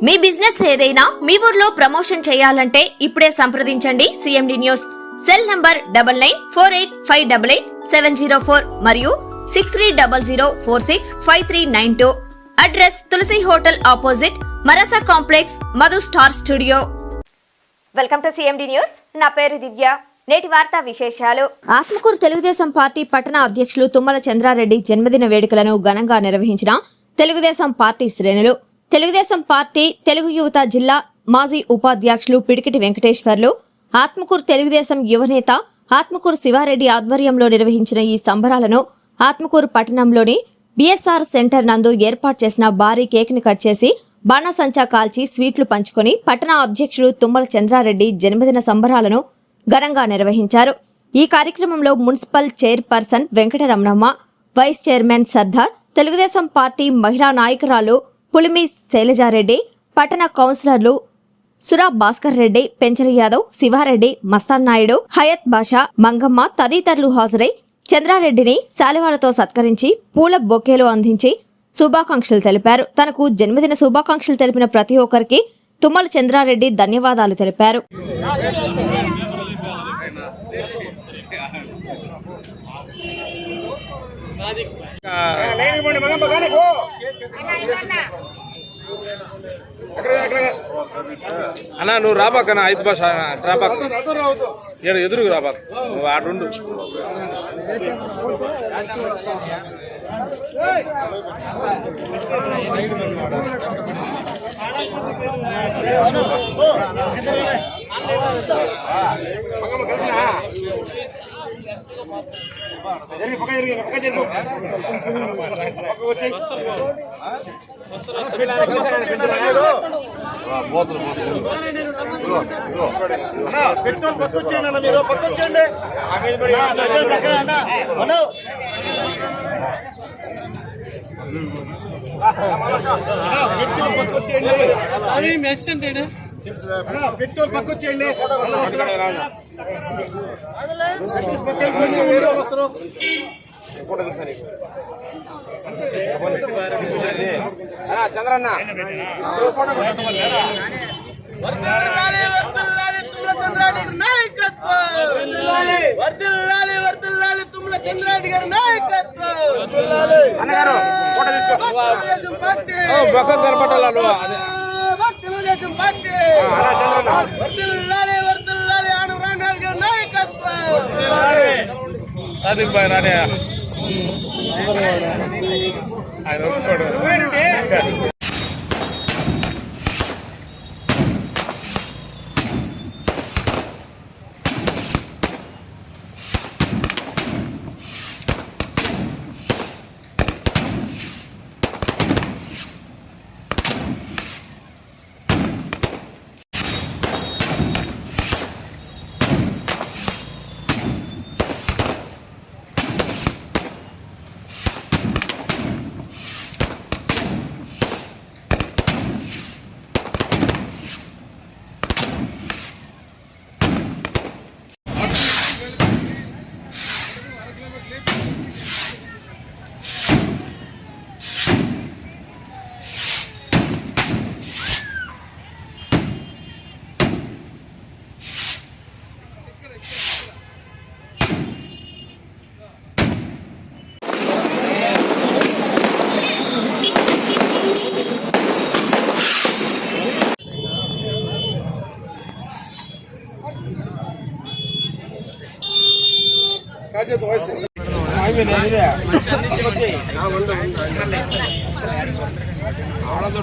మీ business ఏదైనా మీ ఊర్లో promotion చేయాలంటే ఇప్పుడే సంప్రదించండి సిఎండి న్యూస్. సెల్ నంబర్ 9948588704 మరియు 6300465392. Address Tulasi hotel opposite Marasa complex Madhu star studio. Welcome to CMD news. నా పేరు దివ్య. నేటి వార్తా విశేషాలు. ఆత్మకూరు తెలుగుదేశం పార్టీ పట్టణ అధ్యక్షులు తుమ్మల చంద్రారెడ్డి జన్మదిన వేడుకలను ఘనంగా నిర్వహించిన తెలుగుదేశం పార్టీ శ్రేణులు. తెలుగుదేశం పార్టీ తెలుగు యువత జిల్లా మాజీ ఉపాధ్యక్షులు పిడికిటి వెంకటేశ్వర్లు, ఆత్మకూరు తెలుగుదేశం యువనేత ఆత్మకూరు శివారెడ్డి ఆధ్వర్యంలో నిర్వహించిన ఈ సంబరాలను ఆత్మకూరు పట్టణంలోని బిఎస్ఆర్ సెంటర్ నందు ఏర్పాటు చేసిన భారీ కేక్ను కట్ చేసి బాణాసంచా కాల్చి స్వీట్లు పంచుకొని పట్టణ అధ్యక్షుడు తుమ్మల చంద్రారెడ్డి జన్మదిన సంబరాలను ఘనంగా నిర్వహించారు. ఈ కార్యక్రమంలో municipal chairperson Venkataramanamma, vice chairman Sardar, Telugu Desam party మహిళా నాయకురాలు పులిమి శైలజారెడ్డి, పట్టణ కౌన్సిలర్లు సురా భాస్కర్ రెడ్డి, పెంచల యాదవ్, శివారెడ్డి, మస్తాన్ నాయుడు, హయత్ బాషా, మంగమ్మ తదితరులు హాజరై చంద్రారెడ్డిని శాలువాలతో సత్కరించి పూల బొకేలు అందించి శుభాకాంక్షలు తెలిపారు. తనకు జన్మదిన శుభాకాంక్షలు తెలిపిన ప్రతి ఒక్కరికి తుమ్మల చంద్రారెడ్డి ధన్యవాదాలు తెలిపారు. అన్నా నువ్వు రాబాకన్నా 5 భాష రాబాక్ ఎదురుకు రాబాక్ నువ్వు ఆడుండు. పెట్రోల్ పక్కొచ్చేయండి అన్న, మీరు పక్కొచ్చేయండి. పెట్రోల్ పక్కొచ్చేయండి. చంద్రన్న సాదిక్ బాయ్ రాడే ఆయన ఒప్పుకోడు.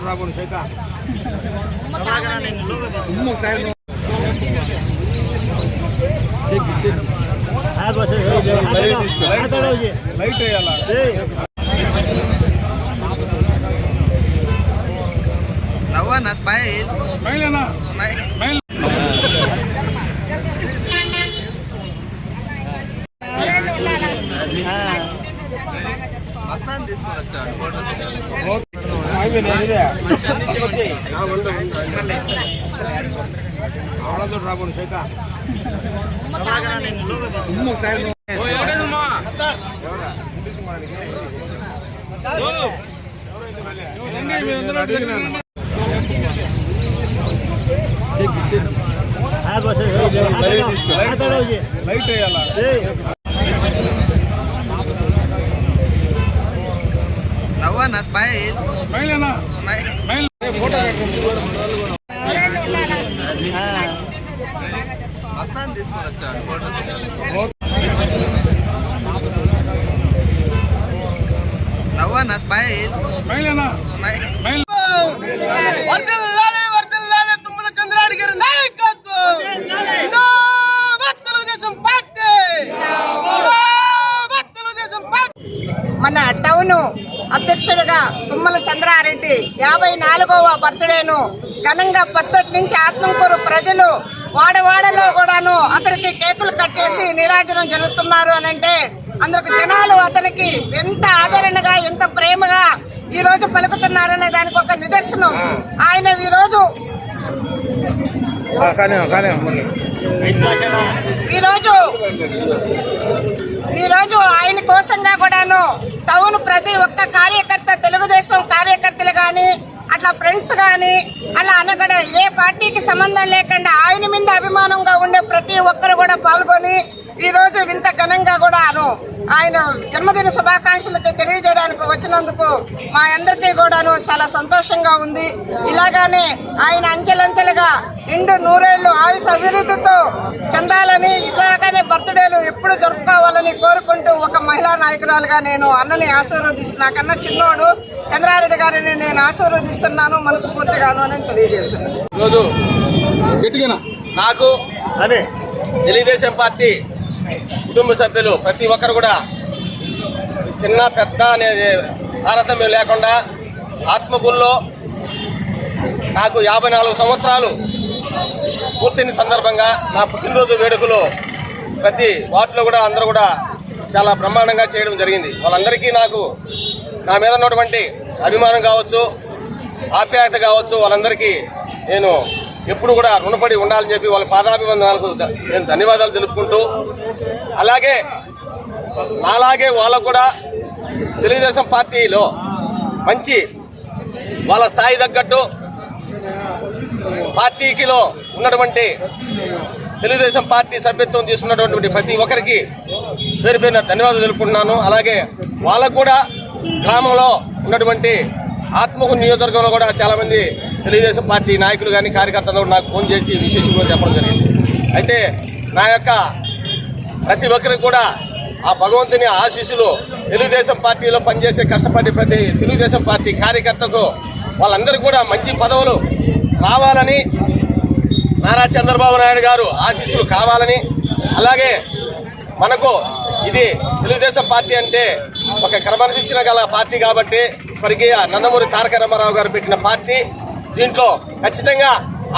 రాబోను సైత లైట్ వేయాలా నవ్వన్నా స్మైల్ స్మైల్ అన్నా స్మైల్ మస్తాన్ తీసుకొని వచ్చాడు. రాబోను సైత ఎవరైతే లైట్ వేయాలా నవ్వన్న స్మైల్ స్మైలేనా స్మైల్ స్మైల్ ఫోటో వస్తాను తీసుకొని వచ్చాను ఫోటో నవ్వన్న స్మైల్ స్మైలేనా స్మైల్ స్మైల్ వర్ధిల్లాలి, వర్ధిల్లాలి తుమ్మల చంద్రారెడ్డి గారి నాయకత్వం. జిందాబాద్ తెలుగుదేశం పార్టీ. జిందాబాద్ తెలుగుదేశం పార్టీ. మన టౌన్ అధ్యక్షుడిగా తుమ్మల చంద్రారెడ్డి 54వ బర్త్డేను ఘనంగా పొద్దుటి నుంచి ఆత్మకూరు ప్రజలు వాడవాడలో కూడాను అతనికి కేకులు కట్ చేసి నీరాజనం జరుగుతున్నారు అని అంటే అందుకు జనాలు అతనికి ఎంత ఆదరణగా ఎంత ప్రేమగా ఈ రోజు పలుకుతున్నారనే దానికి ఒక నిదర్శనం. ఆయన ఈరోజు ఆయన కోసంగా కూడాను టౌన్ ప్రతి ఒక్క కార్యకర్త తెలుగుదేశం కార్యకర్తలు కానీ అట్లా ఫ్రెండ్స్ కానీ అలా అనగడ ఏ పార్టీకి సంబంధం లేకుండా ఆయన మీద అభిమానంగా ఉండే ప్రతి ఒక్కరు కూడా పాల్గొని ఈ రోజు ఇంత ఘనంగా కూడాను ఆయన జన్మదిన శుభాకాంక్షలకి తెలియజేయడానికి వచ్చినందుకు మా అందరికీ కూడాను చాలా సంతోషంగా ఉంది. ఇలాగానే ఆయన అంచెలంచెలుగా నిండు నూరేళ్లు ఆయుష అభివృద్ధితో చెందాలని ఇలాగానే బర్త్డేలు ఎప్పుడు జరుపుకోవాలని కోరుకుంటూ ఒక మహిళా నాయకురాలుగా నేను అన్నని ఆశీర్వదిస్తున్నా. నాకన్నా చిన్నోడు చంద్రారెడ్డి గారిని నేను ఆశీర్వదిస్తున్నాను మనస్ఫూర్తిగాను అని తెలియజేస్తున్నాను. ఈరోజు గట్టిగా నాకు తెలుగుదేశం పార్టీ కుటుంబ సభ్యులు ప్రతి ఒక్కరు కూడా చిన్న పెద్ద అనేది తారతమ్యం లేకుండా ఆత్మకూరులో నాకు 54 సంవత్సరాలు పూర్తయిన సందర్భంగా నా పుట్టినరోజు వేడుకలు ప్రతి వార్డులో కూడా అందరూ కూడా చాలా బ్రహ్మాండంగా చేయడం జరిగింది. వాళ్ళందరికీ నాకు నా మీద ఉన్నటువంటి అభిమానం కావచ్చు, ఆప్యాయత కావచ్చు, వాళ్ళందరికీ నేను ఎప్పుడు కూడా రుణపడి ఉండాలని చెప్పి వాళ్ళ పాదాభివందనాలకు నేను ధన్యవాదాలు తెలుపుకుంటూ, అలాగే నాలాగే వాళ్ళకు కూడా తెలుగుదేశం పార్టీలో మంచి వాళ్ళ స్థాయి తగ్గట్టు పార్టీకిలో ఉన్నటువంటి తెలుగుదేశం పార్టీ సభ్యత్వం తీసుకున్నటువంటి ప్రతి ఒక్కరికి పేరు పేరున ధన్యవాదాలు తెలుపుకుంటున్నాను. అలాగే వాళ్ళకు కూడా గ్రామంలో ఉన్నటువంటి ఆత్మకూరు నియోజకవర్గంలో కూడా చాలా మంది తెలుగుదేశం పార్టీ నాయకులు కానీ కార్యకర్తలు కూడా నాకు ఫోన్ చేసి విశేషంగా చెప్పడం జరిగింది. అయితే నా యొక్క ప్రతి ఒక్కరికి కూడా ఆ భగవంతుని ఆశీస్సులు తెలుగుదేశం పార్టీలో పనిచేసే కష్టపడే ప్రతి తెలుగుదేశం పార్టీ కార్యకర్తకు వాళ్ళందరికీ కూడా మంచి పదవులు రావాలని, నారా చంద్రబాబు నాయుడు గారు ఆశీస్సులు కావాలని, అలాగే మనకు ఇది తెలుగుదేశం పార్టీ అంటే ఒక క్రమశిక్షణ గల పార్టీ కాబట్టి స్వర్గీయ నందమూరి తారక రామారావు గారు పెట్టిన పార్టీ. దీంట్లో ఖచ్చితంగా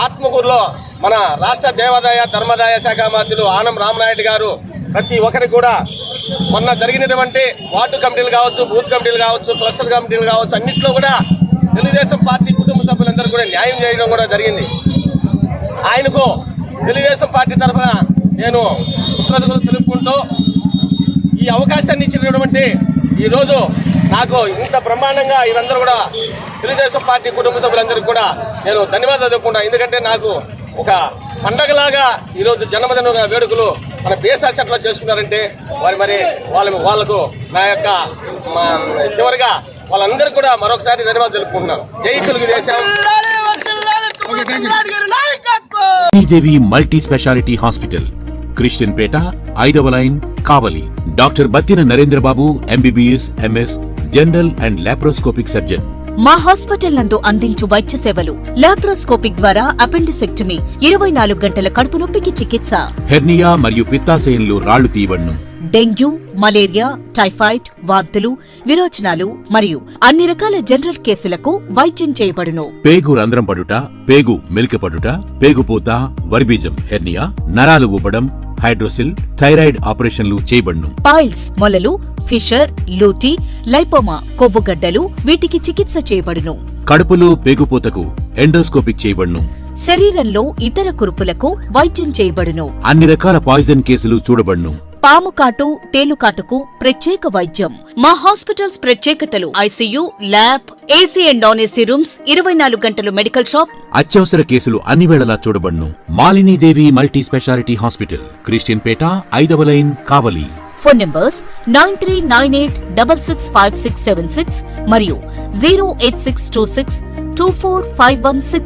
ఆత్మకూరులో మన రాష్ట్ర దేవాదాయ ధర్మదాయ శాఖ మంత్రులు ఆనం రామనాయుడు గారు ప్రతి ఒక్కరికి కూడా మొన్న జరిగినటువంటి వార్డు కమిటీలు కావచ్చు, బూత్ కమిటీలు కావచ్చు, క్లస్టర్ కమిటీలు కావచ్చు, అన్నింటిలో కూడా తెలుగుదేశం పార్టీ కుటుంబ సభ్యులందరూ కూడా న్యాయం చేయడం కూడా జరిగింది. ఆయనకు తెలుగుదేశం పార్టీ తరఫున నేను కృతజ్ఞతలు తెలుపుకుంటూ ఈ అవకాశాన్ని ఇచ్చినటువంటి ఈరోజు నాకు ఇంత బ్రహ్మాండంగా వీరందరూ కూడా తెలుగుదేశం పార్టీ కుటుంబ సభ్యులందరికీ కూడా నేను ధన్యవాదాలు తెలుపుకుంటాను. ఎందుకంటే నాకు ఒక పండగలాగా ఈరోజు జన్మదిన వేడుకలు మన బిఎస్ఆర్ సెంటర్లో చేసుకున్నారంటే వాళ్ళకు నా యొక్క చివరిగా వాళ్ళందరికీ కూడా మరొకసారి ధన్యవాదాలు తెలుపుకుంటున్నాను. Jai Telugudesam. Sridevi multi speciality hospital, Christianpeta, 5వ line, Kavali. Doctor Battina Narendrababu, MBBS, MS, general and laparoscopic surgeon. మా హాస్పిటల్ నందు అందించు వైద్య సేవలు: లాప్రోస్కోపిక్ ద్వారా అపెండిసెక్టమీ, 24 గంటల కడుపు నొప్పికి చికిత్స, హెర్నియా మరియు పిత్తాశయంలో రాళ్లు తీయబడును, డెంగ్యూ, మలేరియా, టైఫాయిడ్, వాంతులు, విరోచనాలు మరియు అన్ని రకాల జనరల్ కేసులకు వైద్యం చేయబడును. పేగు రంధ్రం పడుట, పేగు మెలికపడుట, పేగుపూత, వర్బీజం, హెర్నియా, నరాలు ఊపడం, హైడ్రోసిల్, థైరాయిడ్ ఆపరేషన్లు చేయబడును. పైల్స్, మొలలు, ఫిషర్, లూటీ, లైపోమా, కొవ్వుగడ్డలు, వీటికి చికిత్స చేయబడును. కడుపులో పేగుపూతకు ఎండోస్కోపిక్ చేయబడును. శరీరంలో ఇతర కురుపులకు వైద్యం చేయబడును. అన్ని రకాల పాయిజన్ కేసులు చూడబడును. పాము కాటు, తేలుకాటుకు ప్రత్యేక వైద్యం. మా హాస్పిటల్స్ ప్రత్యేకతలు: ICU, lab, AC and non AC rooms, 24 గంటలు మెడికల్ షాప్. అత్యవసర కేసులు అన్ని వేళలా చూడబడును. Malinidevi multi speciality hospital, Christianpeta, 5వ లైన్, కావలి. ఫోన్ నంబర్స్ 9398665676 మరియు 08626245166.